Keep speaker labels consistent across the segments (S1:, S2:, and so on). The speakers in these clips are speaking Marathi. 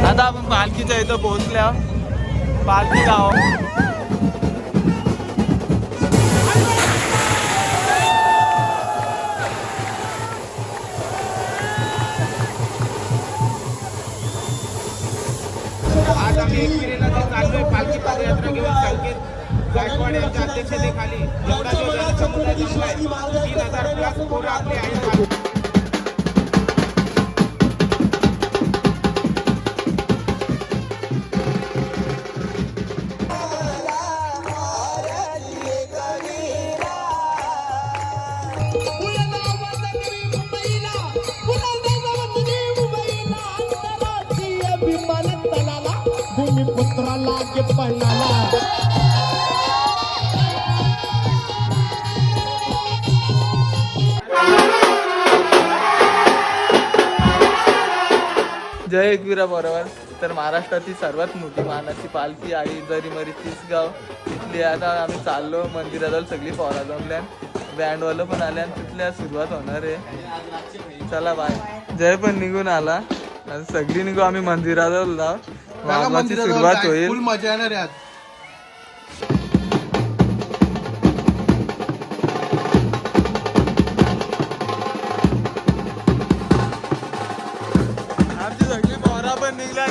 S1: आता आपण पालखीच्या इथं पोहोचल्या. पालखी गाव
S2: आज आम्ही एकविरेला जे चाललोय पालखी पदयात्रा घेऊन संकेत गायकवाड यांच्या अध्यक्षतेखाली एवढा जो जनसमुदाय जमलाय 3000 प्लस पोरं आपली आहेत.
S3: भूमिपुत्राला के पणाला
S1: जय एकविरा बरोबर. तर महाराष्ट्रातील सर्वात मोठी मानाची पालखी आई जरीमरी तिसगाव तिथली. आता आम्ही चाललो मंदिराजवळ. सगळी पोरा जमल्या, बँडवालं पण आल्या आणि तिथल्या सुरुवात होणार आहे. चला बाय. जय पण निघून आला. आता सगळी निघू आम्ही मंदिराजवळ जाऊ. वाजवाची सुरुवात होईल.
S2: फुल मजा येणार आहे आज.
S1: आमची सगळी पोरा पण निघल्या.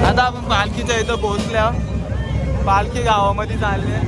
S1: आता आपण पालखीच्या इथं पोहोचल्या. पालखी गावामध्ये चालले.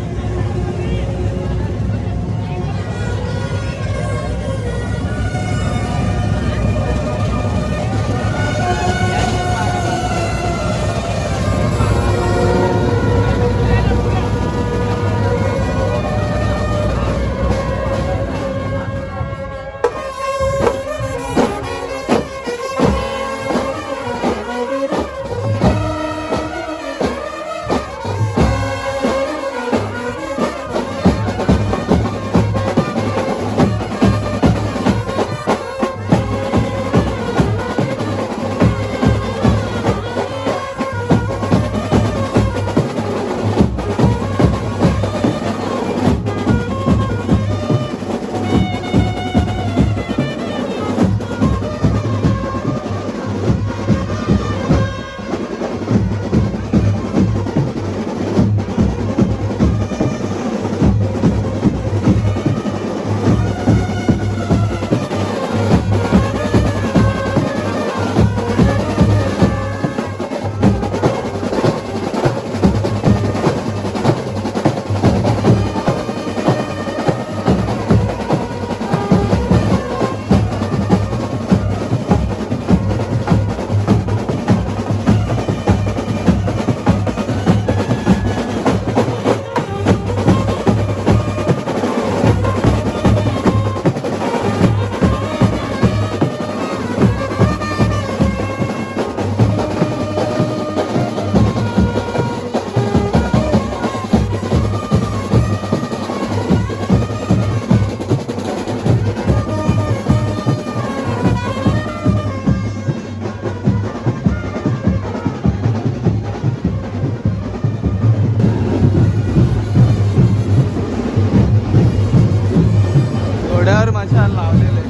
S1: मशाल लावलेले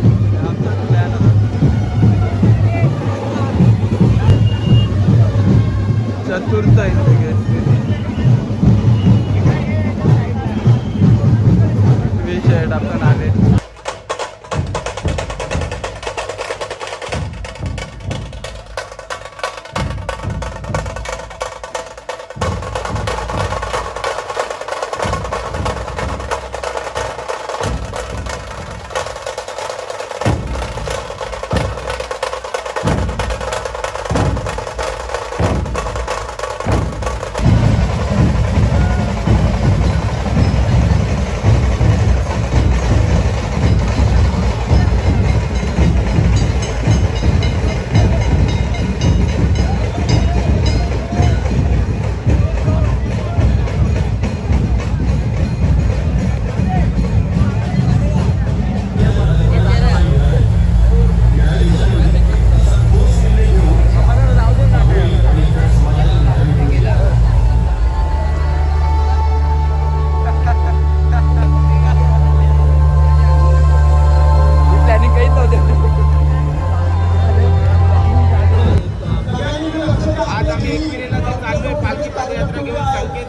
S1: आमचा प्लॅन होता. चतुर्थ विषय आपण आले.
S2: आज आम्ही एकविरेला जे चाललोय पालखी पदयात्रा घेऊन संकेत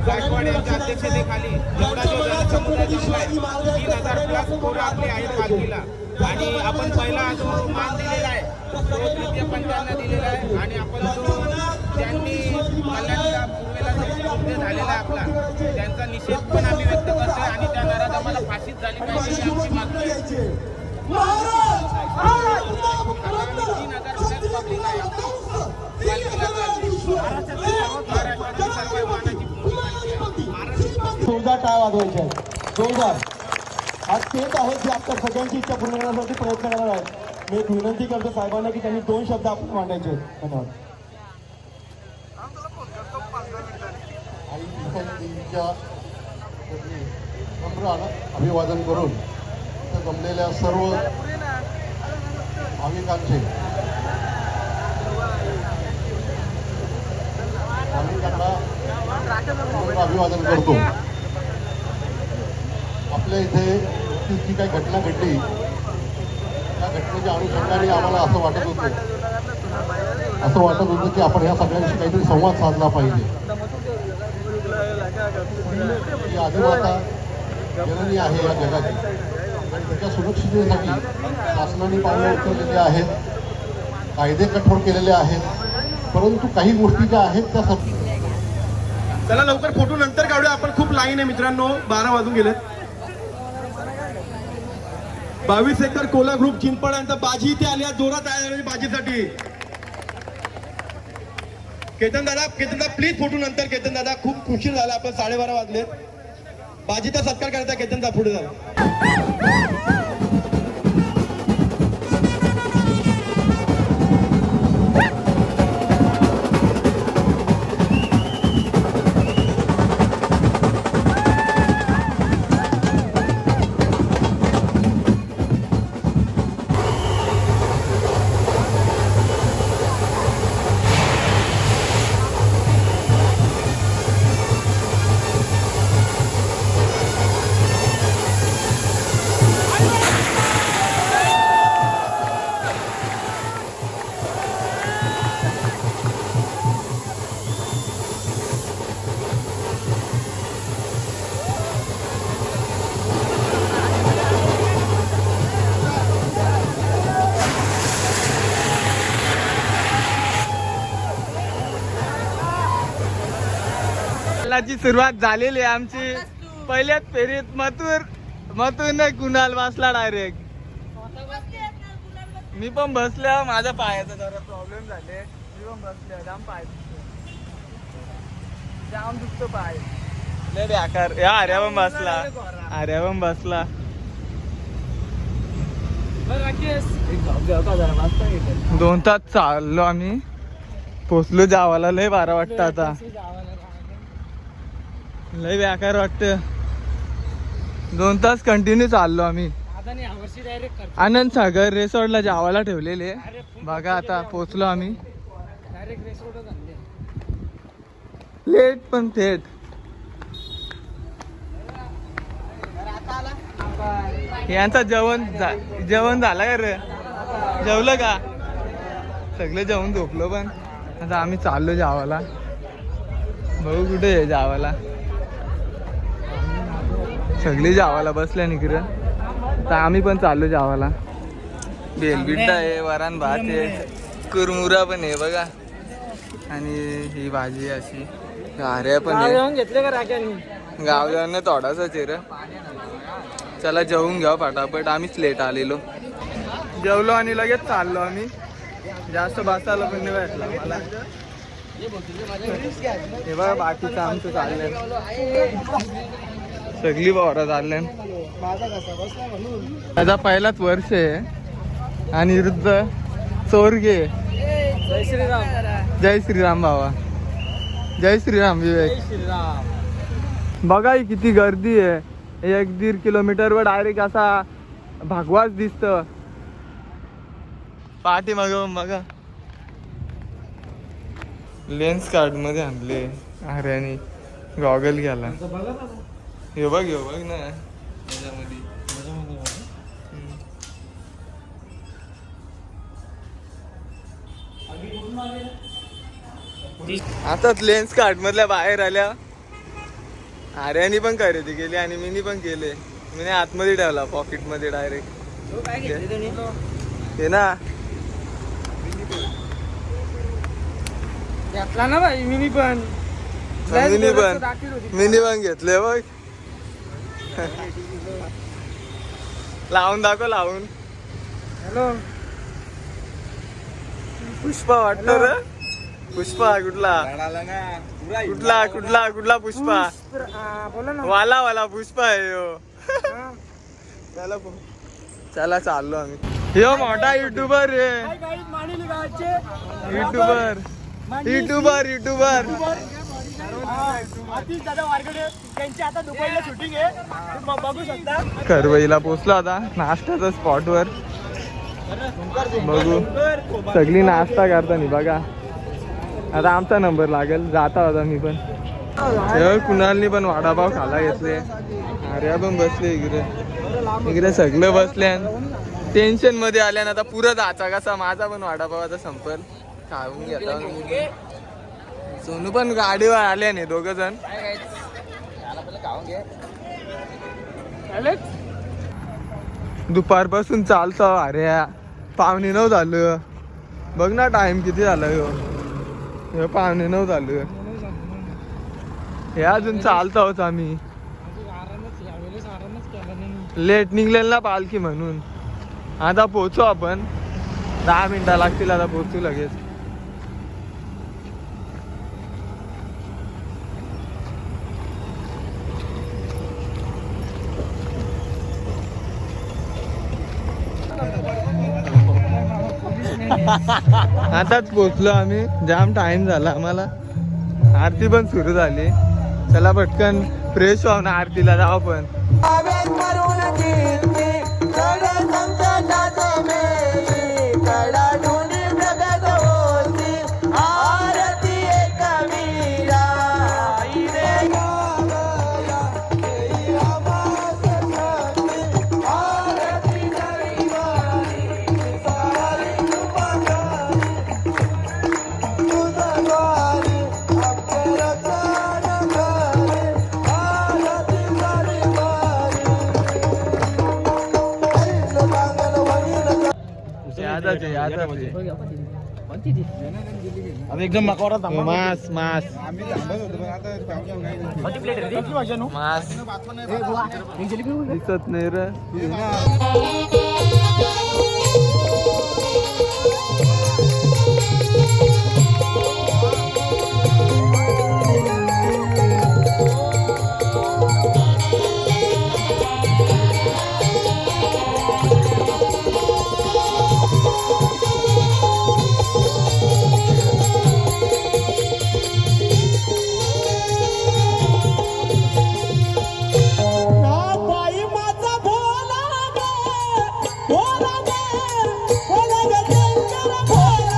S2: गायकवाड यांच्या अध्यक्षतेखाली एवढा जो जनसमुदाय जमलाय 3000 प्लस पोरं आपले आहेत पालखीला. आणि आपण पहिला जो मान दिलेला आहे तो तृतीय पंचांना दिलेला आहे. आणि आपण जो ज्यांनी कल्याणला पूर्वेला जो मृत्यू झालेला आहे आपला त्यांचा निषेध पण आम्ही व्यक्त करतोय. आणि त्या नराधमाला फाशीच झाली पाहिजे ही आमची मागणी आहे. 3000 प्लस पब्लिक आहे
S3: जोरदार टाळ वाजवायचे आहेत. जोरदार आज तेच आहेत जे आपल्या सगळ्यांची इच्छा पूर्ण करण्यासाठी प्रयत्न करणार आहेत. मी एक विनंती करतो साहेबांना की त्यांनी 2 शब्द आपण मांडायचे आहेत. धन्यवाद.
S4: अभिवादन करून इथं जमलेल्या सर्व भाविकांचे अभिवादन करतो. आपल्या इथे जी काही घटना घडली त्या घटनेच्या अनुषंगाने आम्हाला असं वाटत होतं की आपण ह्या सगळ्यांशी काहीतरी संवाद साधला पाहिजे. ही आदिमाता जननी आहे या जगाची आणि त्याच्या सुरक्षिततेसाठी शासनाने पावलं उचललेली आहेत, कायदे कठोर केलेले आहेत. परंतु काही गोष्टी ज्या आहेत त्या
S3: चला लवकर फोटो नंतर काढूया आपण. खूप लाईन आहे मित्रांनो. 12 वाजून गेलेत. 22 एकर कोला ग्रुप चिंचपड यांचा बाजी इथे आल्या. जोरात आहे बाजीसाठी. केतन दादा प्लीज फोटो नंतर. केतन दादा खूप उशीर झाला. आपण 12:30 वाजले. बाजीचा सत्कार करायचा. केतनचा पुढे झाला.
S1: ची सुरुवात झालेली आहे आमची. पहिल्याच फेरीत मथुर कुणाल बसला डायरेक्ट. मी पण बसल्या. माझ्या पायाचा जरा प्रॉब्लेम झाले. मी पण बसल्या. जाम पाय दुखतो. जाम दुखतो पाय. लय बेकार. या आर्या पण बसला. आर्या पण बसला. 2 तास चाललो आम्ही. पोचलो जावाला. लय बारा वाटतं आता. लय बेकार वाटतं. 2 तास कंटिन्यू चाललो आम्ही. आनंद सागर रिसॉर्टला जावाला ठेवलेले. बघा आता पोचलो आम्ही. लेट पण थेट. यांचा जेवण झालं का रे? जेवलं का? सगळे जेवण झोपलो पण आता आम्ही चाललो जावाला. भाऊ कुठे आहे जावाला? सगळी जावाला बसल्या इकडं. तर आम्ही पण चाललो जावाला. बेलबिट्टा आहे, वरण भात आहे, कुरमुरा पण आहे बघा. आणि ही भाजी अशी घाऱ्या पण आहे.
S5: घेतले का राख्यानी?
S1: गाव जाणं थोडासा चेहरा. चला जेवून घ्या फटाफट. आम्हीच लेट आलेलो. जेवलो आणि लगेच चाललो आम्ही. जास्त बसायला पण नाही भेटला मला. हे बघा बाकीचं आमचं चाललंय. सगळी वावरा चालल्या. माझा पहिलाच वर्ष आहे आणि वृद्ध चोरगे.
S5: जय श्रीराम.
S1: जय श्रीराम भावा. जय श्रीराम विवेक. बघा ही किती गर्दी आहे. 1-1.5 किलोमीटरवर डायरेक्ट असा भगवाच दिसत. पाठी मग बघा लेन्स कार्ड मध्ये आणले अरे आणि गॉगल घ्याला. हे बघ ना त्याच्यामध्ये. आताच लेन्स कार्ड मधल्या बाहेर आल्या. आर्यानी पण खरेदी केली आणि मीनी पण केले. मी आतमध्ये ठेवला पॉकेट मध्ये डायरेक्ट. हे ना
S5: घेतला ना भाई मिनी पण.
S1: मिनी पण घेतले बघ. लावून दाखव लावून.
S5: हॅलो
S1: पुष्पा वाटत रे. पुष्पा कुठला कुठला कुठला कुठला पुष्पा?
S5: बोला ना.
S1: वाला पुष्पा आहे ह्यो. चला चाललो आम्ही. ह्यो मोठा युट्यूबर आहे. युट्यूबर करवईला पोचलो आता नाश्त्याच्या स्पॉटवर. बघू सगळी नाश्ता करताना बघा. आता आमचा नंबर लागेल. जाता होता मी पण. कुणालनी पण वडापाव खाला घेतले. अरे पण बसले इकडे सगळे बसले. टेन्शन मध्ये आल्यान आता पुरं जायचा कसा. माझा पण वडापाव आता संपल. खाऊन घेता. सोनू पण गाडीवर आल्याने 2 जण. दुपारपासून चालतो. अरे 8:45 झालं. बघ ना टाइम किती झाला ह्यो. 8:45 झालं. हे अजून चालतो होत आम्ही. लेट निघलेल ना पालखी म्हणून. आता पोहोचू आपण. 10 मिनिटं लागतील. आता पोहोचू लगेच. आताच पोचलो आम्ही. जाम टाइम झाला आम्हाला. आरती पण सुरू झाली. चला पटकन फ्रेश व्हावं ना. आरतीला जाऊ पण.
S3: एकदम मकवारा
S1: मास मास मास दिसत नाही रे.
S3: भोला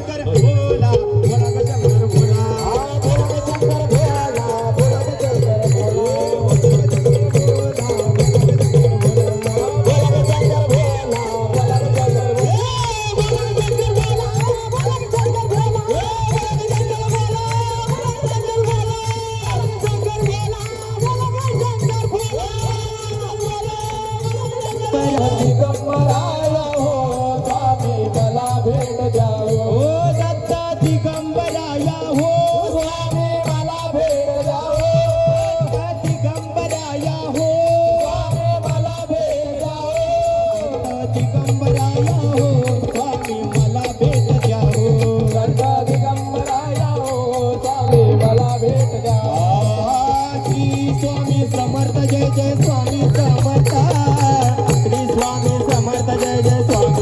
S3: शंकर भोला भोला ग शंकर भोला भोला ग शंकर भोला भोला ग शंकर दिगंबराया हो स्वामी मला भेट द्यावो दिगंबराया हो स्वामी मला भेट द्यावो दिगंबराया हो स्वामी मला भेट द्यावो दिगंबराया हो स्वामी मला भेट द्यावो श्री स्वामी समर्थ जय जय स्वामी समर्थ श्री स्वामी समर्थ जय जय स्वामी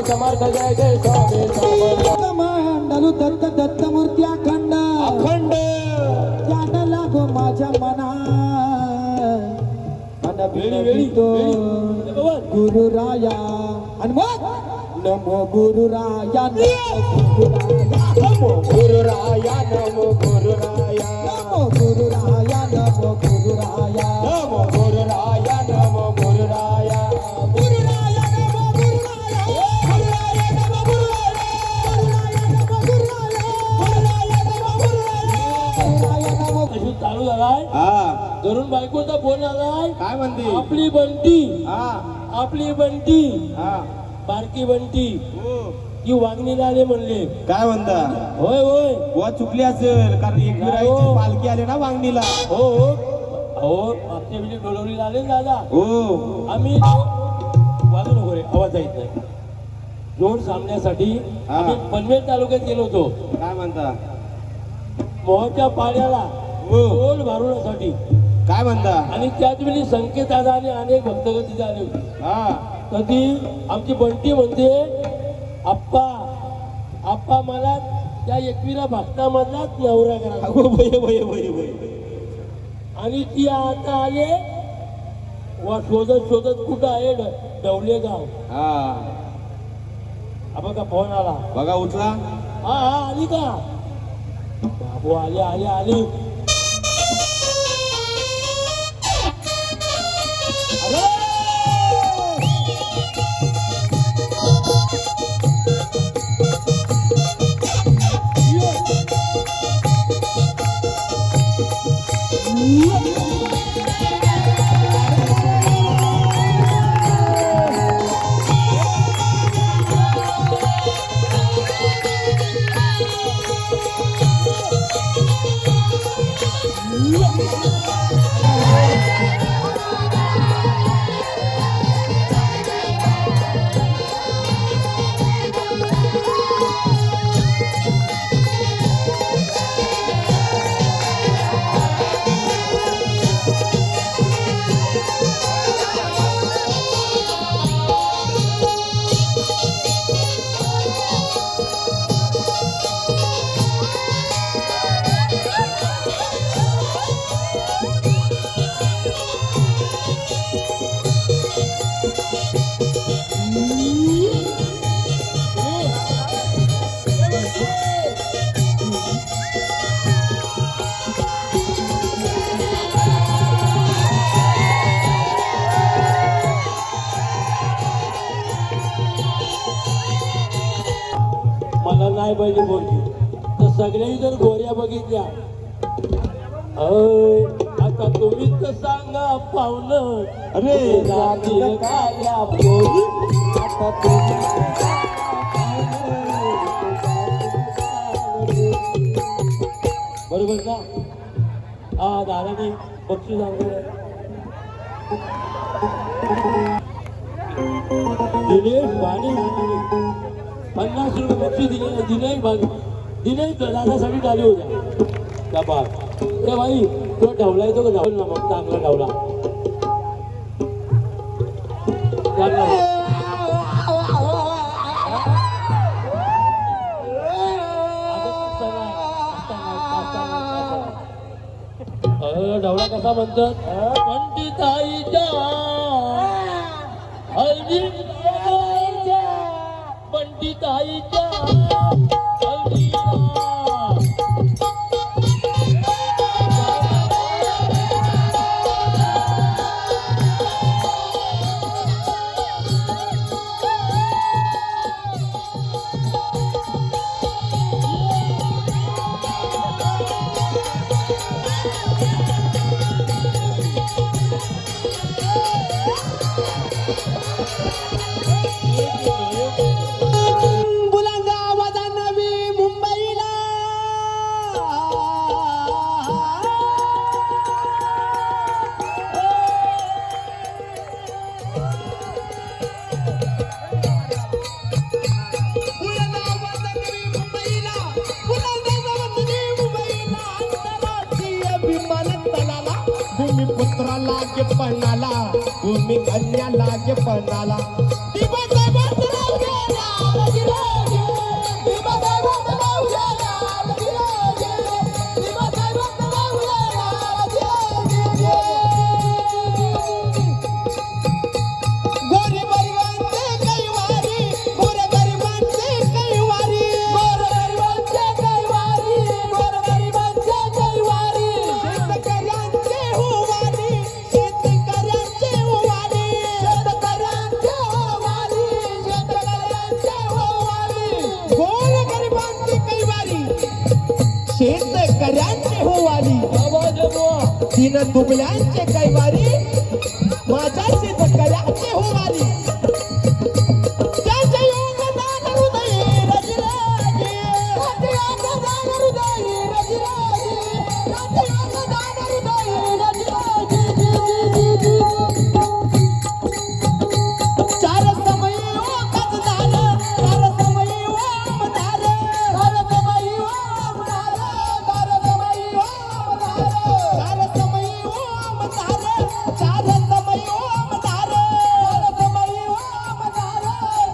S3: समर्थ जय जय स्वामी समर्थ मांडलू दत्त दत्त मूर्ती अखंड अखंड त्यानं लागो माझ्या मना मन वेळी तो गुरुराया आणि मग नमो गुरुराया नमो गुरुराया नमो गुरुराया नमो गुरुराया नमो गुरुराया नमो गुरुराया नमो गुरुराया गुरुराया नमो गुरुराया
S6: चालू झालाय घरून बायकोचा फोन आलाय.
S3: काय म्हणते
S6: आपली बंटी
S3: हा
S6: आपली बंटी
S3: हा
S6: बारकी बंटी की वागणीला आले म्हणले.
S3: काय म्हणता
S6: होय होय
S3: वा चुकली असेल कारण एकविराईची पालखी आली ना वांगणीला
S6: हो हो मागच्या वेळी डोलवलीला आले ना दादा.
S3: हो
S6: आम्ही वाजू नको रे आवाज येत नाही. जोड सामन्यासाठी आम्ही पनवेल तालुक्यात गेलो होतो.
S3: काय म्हणता
S6: मोहच्या पाण्याला जोड भरवण्यासाठी.
S3: काय म्हणता
S6: आणि त्याच वेळी संकेत दादा आणि अनेक भक्तगण तिथे आले होते.
S3: हा
S6: कधी आमची बंटी म्हणते आप्पा आप्पा मला त्या एकविरा भक्तामधलाच नवरा करा. आणि ती आता आले वा शोधत शोधत कुठं आहे डवले गाव.
S3: हा
S6: बघा फोन आला
S3: बघा उचला
S6: हा हा आली का बाबू आली आली आली. मला नाही पाहिजे बोलली तर सगळ्यांनी जर गोऱ्या बघितल्या आता तुम्ही तर सांगा पाहुणं
S3: अरे
S6: जातील काल्या पोरी. आता तुम्ही बरोबर ना. हा दादानी बक्षीस आणलं. दिनेश भाणे 50 रुपये बक्षीस दिले. दिनेश दादासाठी डाली होत्या त्या बाग. ए भाई तो ढवला येतो का धावल ना मग चांगला ढवला ढवळा कसा म्हणतात पंडिताईच्या हळदीच्या पंडिताईच्या हळदीला
S3: बुलंदा आवाजा नवी मुंबईला बुलंदा आवाजा नवी मुंबईला बुलंदा आवाजा नवी मुंबईला आंतरराष्ट्रीय विमानतळाला भूमिपुत्राला गे पणाला भूमी कन्याला गे पणाला शेतकऱ्यांचे होवाली दिन दुबल्यांचे कैवारी माझ्या शेतकऱ्यांचे होवाली त्याचे योगदान हृदय रजराजे त्याचे योगदान हृदय रजराजे त्याचे योगदान हृदय रजराजे चार समय ओ कजदार चार समय ओ आमदार चार समय ओ आमदार चार समय ओ आमदार चार समय ओ आमदार चार समय ओ आमदार चार समय ओ आमदार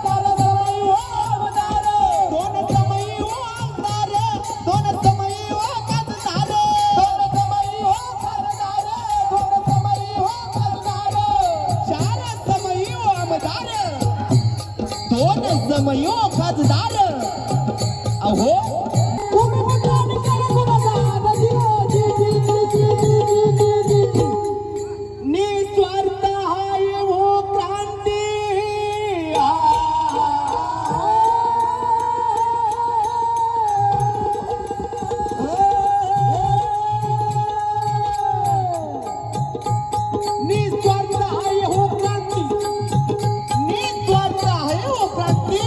S3: चार समय ओ आमदार दोन समय ओ आमदार दोन समय ओ कजदार दोन समय ओ खासदार दोन समय ओ खासदार चार समय ओ आमदार दोन समयो खासदार अहो निस्वार्थ हाय वो क्रांती निस्वार्थ हाय हो क्रांती निस्वार्थ आहे हो क्रांती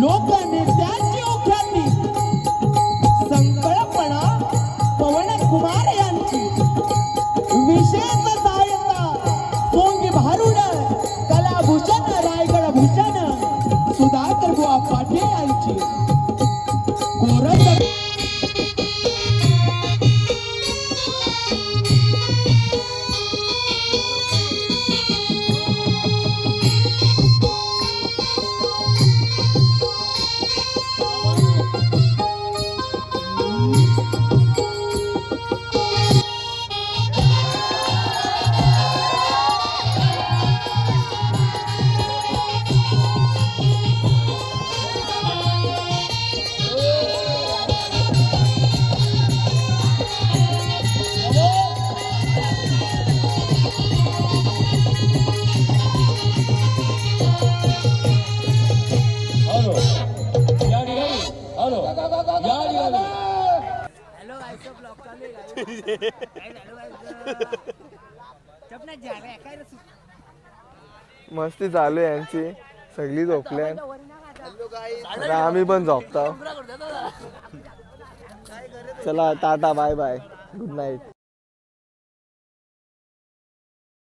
S3: लोकनेत्यांची हो ख्याती संकल्पना पवन कुमार यांची विशेष सहायता सोंगी भारुड कलाभूषण रायगड भूषण सुधाकर बुवा पाटील यांची कोरड
S6: हॅलो या ठिकाणी हॅलो या ठिकाणी
S1: मस्ती चालू आहे यांची सगळी झोपल्या आता आम्ही पण झोपतो चला tata bye bye good night